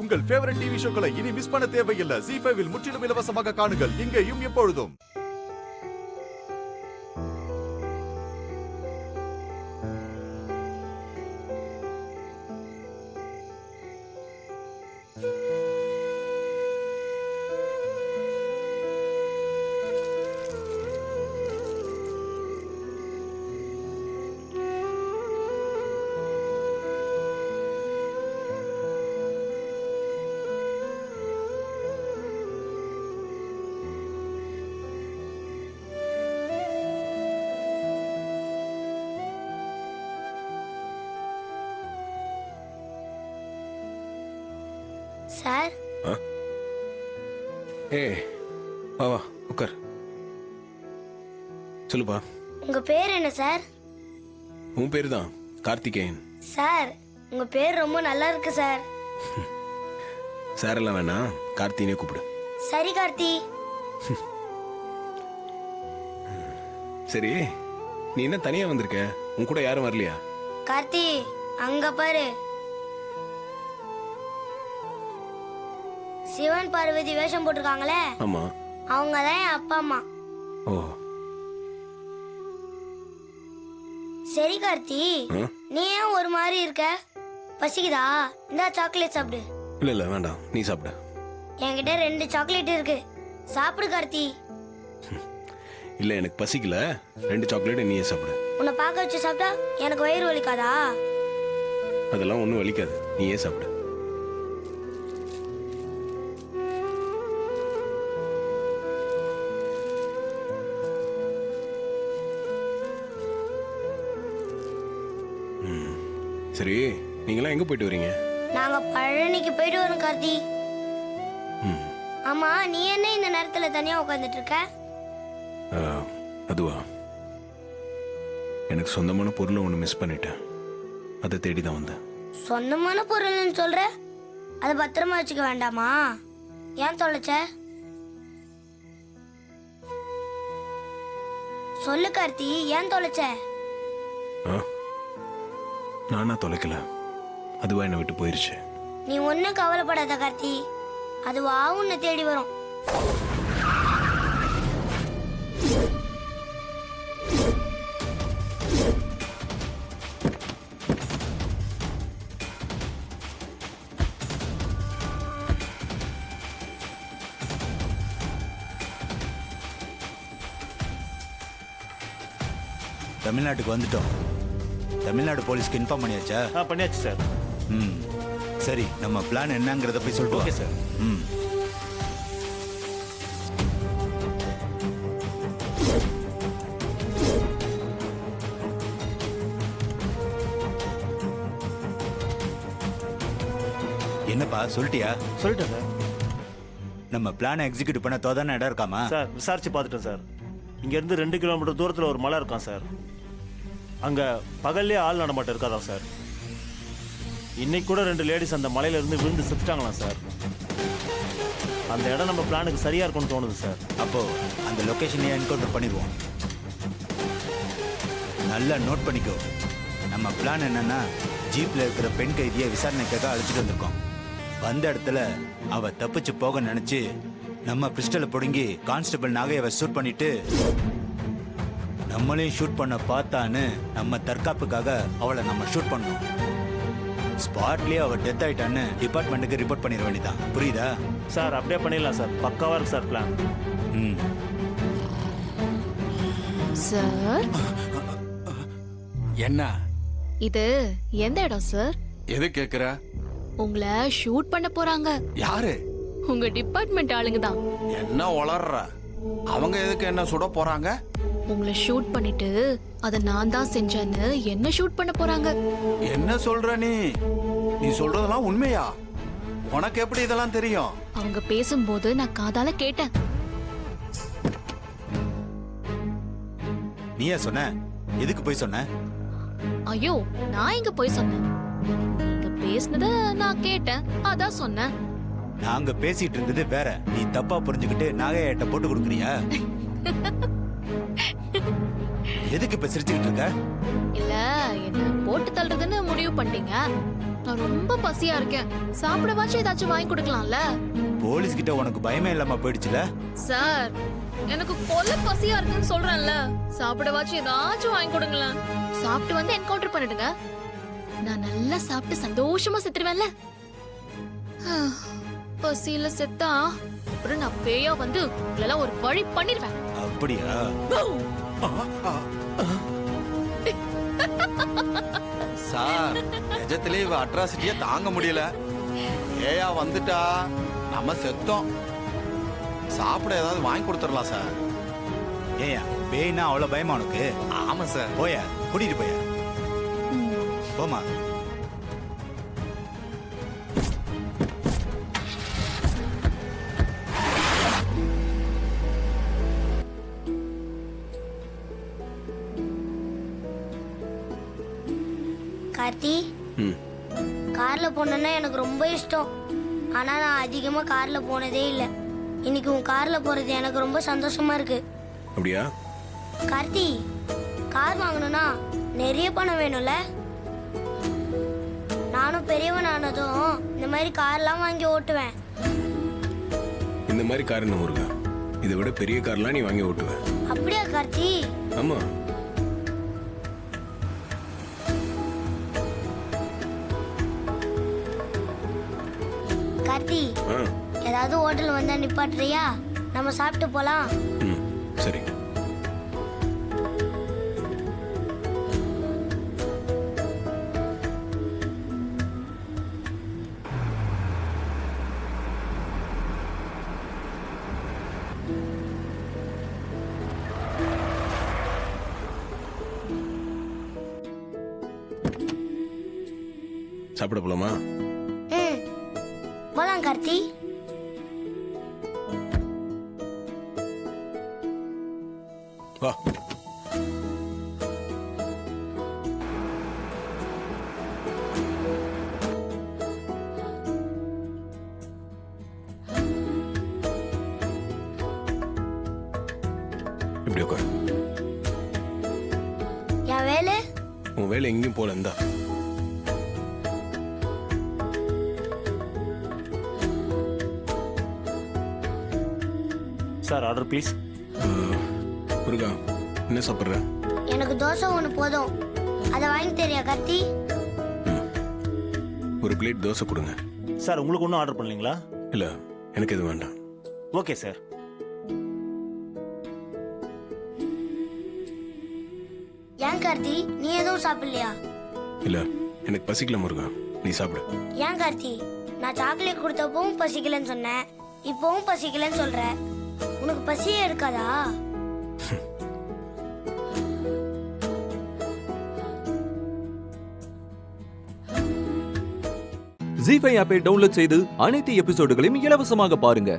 உங்கள் favourite TV ஷோக்களை இனி miss பண்ண தேவையில்லை. ZEE5 இல் முற்றிலும் இலவசமாக காணுங்கள், இங்கேயும் எப்பொழுதும். சார் வா வா உட்கார். சொல்லுப்பா. உங்க பேர் என்ன சார்? உன் பேரு தான் கார்த்திகேயன். சார் உங்க பேர் ரொம்ப நல்லா இருக்கு சார். சார் எல்லாம் வேணாம், கார்த்தினே கூப்பிடு. சரி கார்த்தி. சரி, நீ என்ன தனியா வந்திருக்க? உன் கூட யாரும் வரலையா? கார்த்தி அங்க பாரு, சிவன் பார்வதி வேஷம் போட்டிருக்காங்களே, ஆமா, அவங்க தான் என் அப்பா அம்மா. ஓ சரி கார்த்தி, நீ ஏன் ஒரு மாதிரி இருக்க? பசிக்குதா? இந்த சாக்லேட் சாப்பிடு. இல்ல இல்ல வேண்டாம், நீ சாப்பிடு. என்கிட்ட 2 சாக்லேட் இருக்கு, சாப்பிடு கார்த்தி. இல்ல எனக்கு பசிக்கல, 2 சாக்லேட் நீயே சாப்பிடு. உன்னை பார்க்க வச்சு சாப்பிட்டா எனக்கு வயிறு வலிக்காதா? அதெல்லாம் ஒன்றும் வலிக்காது, நீயே சாப்பிடு. சரி, நீங்களாம் எங்க போயிட்டு வரீங்க? நாங்க பழனிக்கு போயிட்டு வரோம் கார்த்தி. ஆமா, நீ என்ன இந்த நேரத்துல தனியா உட்கார்ந்துட்டு இருக்க? அதுவா, எனக்கு சொந்தமான பொருளை ஒன்று மிஸ் பண்ணிட்டேன், அதை தேடி தான் வந்தேன். சொந்தமான பொருள்னு சொல்ற, அதை பத்திரமா வச்சுக்க வேண்டாமா? ஏன் தொலைச்ச? சொல்லு கார்த்தி, ஏன் தொலைச்ச? நானா தொலைக்கல, அதுவா என்னை விட்டு போயிருச்சு. நீ ஒன்னும் கவலைப்படாத கார்த்தி, அதுவா உன்னை தேடி வரும். தமிழ்நாட்டுக்கு வந்துட்டோம். தமிழ்நாடு போலீஸ்க்கு இன்ஃபார்ம் பண்ணியாச்சா? பண்ணியாச்சு சார். சரி, நம்ம பிளான் என்னங்கிறத போய் சொல்லிட்டு ஓகே சார். என்னப்பா சொல்லிட்டியா? சொல்லிட்டேன் சார். நம்ம பிளானை எக்ஸிக்யூட் பண்ண தோதான இடம் இருக்காமா? சார் விசாரிச்சு பார்த்துட்டேன் சார். இங்கேருந்து 2 கிலோமீட்டர் தூரத்தில் ஒரு மலை இருக்கான் சார். அங்கே பகல்லே ஆள் நடமாட்டம் இருக்காதான் சார். இன்னைக்கு கூட 2 லேடிஸ் அந்த மலையில இருந்து விழுந்து செத்துட்டாங்களாம் சார். அந்த இடம் நம்ம பிளானுக்கு சரியா இருக்கும்னு தோணுது சார். அப்போ அந்த லொகேஷனையே என்கவுண்டர் பண்ணிடுவோம். நல்லா நோட் பண்ணிக்கோ. நம்ம பிளான் என்னன்னா, ஜீப்ல இருக்கிற பெண் கைதியை விசாரணைக்காக அழைச்சிட்டு வந்திருக்கோம். வந்த இடத்துல அவ தப்பிச்சு போக நினைச்சு நம்ம பிஸ்டலை பிடுங்கி கான்ஸ்டபிள் நாகையவை ஷூட் பண்ணிட்டு, நம்மளையும் ஷூட் பண்ண பார்த்தான்னு நம்ம தற்காப்புக்காக அவளை நம்ம ஷூட் பண்ணோம். ஸ்பாட்லயே அவ டெத் ஆயிட்டான்னு டிபார்ட்மெண்ட்டுக்கு ரிப்போர்ட் பண்ணிட வேண்டியதான். புரியுதா சார்? அப்படியே பண்ணிடலாம் சார். பக்காவா இருக்கு சார் பிளான். சார், என்ன இது எந்த இடம் சார்? எது கேக்குற? உங்களை ஷூட் பண்ண போறாங்க. யாரு? உங்க டிபார்ட்மெண்ட் ஆளுங்க தான். என்ன வளர்ற? அவங்க எதுக்கு என்ன சுட போறாங்க? உங்களை ஷூட் பண்ணிட்டு அத நான் தான் செஞ்சேன்னு என்ன ஷூட் பண்ண போறாங்க. என்ன சொல்ற நீ? நீ சொல்றதெல்லாம் உண்மையா? உனக்கு எப்படி இதெல்லாம் தெரியும்? அவங்க பேசும்போது நான் காதால கேட்டேன். நீயா சொன்ன? எதுக்கு போய் சொன்ன? ஐயோ, நான் எங்க போய் சொன்னேன்? நீங்க பேசுனத நான் கேட்டேன், அதான் சொன்னேன். நாங்க பேசிட்டு இருந்தது வேற, நீ தப்பா புரிஞ்சுக்கிட்டு நாகையிட்ட போட்டு கொடுக்குறியா? எதுக்கு இப்ப சிரிச்சுக்கிட்டு இருக்க? இல்ல என்ன போட்டு தள்ளுறதுன்னு முடிவு பண்ணிட்டீங்க. நான் ரொம்ப பசியா இருக்கேன். சாப்பிடவாச்சும் ஏதாச்சும் வாங்கி கொடுக்கலாம்ல? போலீஸ் கிட்ட உனக்கு பயமே இல்லாம போயிடுச்சுல? சார் எனக்கு கொல்ல பசியா இருக்குன்னு சொல்றேன்ல. சாப்பிடவாச்சும் ஏதாச்சும் வாங்கி கொடுங்களேன். சாப்பிட்டு வந்து என்கவுண்டர் பண்ணிடுங்க. நான் நல்லா சாப்பிட்டு சந்தோஷமா செத்துருவேன்ல. பசியில செத்தா அப்புறம் நான் பேயா வந்து இதெல்லாம் ஒரு வழி பண்ணிடுவேன். அப்படியா? சார் நிஜத்திலே இவ அட்ராசிட்டிய தாங்க முடியல. ஏயா வந்துட்டா நம்ம செத்தோம். சாப்பிட ஏதாவது வாங்கி கொடுத்துடலாம் சார். ஏயா பேய்னா அவ்வளவு பயமா உனக்கு? ஆமா சார். போயா, கூட்டிட்டு போயா. போமா. கார்த்தி, ம் கார்ல போனேன்னா எனக்கு ரொம்ப இஷ்டம். ஆனா நான் அதிகமா கார்ல போனதே இல்ல. இன்னைக்கு உன் கார்ல போறது எனக்கு ரொம்ப சந்தோஷமா இருக்கு. அப்படியா? கார்த்தி, கார் வாங்கணும்னா நிறைய பணம் வேணும்ல? நானும் பெரியவன் ஆனதும் இந்த மாதிரி கார்லாம் வாங்கி ஓட்டுவேன். இந்த மாதிரி கார் என்ன முருகா? இதை விட பெரிய கார்லாம் நீ வாங்கி ஓட்டுவ. அப்படியா கார்த்தி? ஆமா. கார்த்தி, ஆ ஏதாவது ஹோட்டல் வந்தா நிப்பாட்டுறியா? நம்ம சாப்பிட்டு போலாம். ம் சரி. சாப்பிட போலாமா? ம், போலாம் கார்த்தி. வா. இப்படி உட்கார். என் வேலை உன் வேலை எங்கேயும் போல இருந்தா. Sir order please. முருகா என்ன சாப்பிட்ற? எனக்கு தோசை ஒன்று போதும். அதை வாங்கி தெரியா கார்த்தி? ஒரு பிளேட் தோசை கொடுங்க. சார் உங்களுக்கு ஒன்றும் ஆர்டர் பண்ணலீங்களா? இல்ல எனக்கு எதுவும் வேண்டாம். Okay sir. ஏன் கார்த்தி, நீ எதுவும் சாப்பிடலையா? இல்ல எனக்கு பசிக்கல முருகா, நீ சாப்பிடு. ஏன் கார்த்தி, நான் சாக்லேட் கொடுத்தப்பவும் பசிக்கலன்னு சொன்னேன், இப்பவும் பசிக்கலன்னு சொல்ற. உனக்கு பசியே இருக்காதா? ஜீ5 ஆப்பை டவுன்லோட் செய்து அனைத்து எபிசோடுகளையும் இலவசமாக பாருங்க.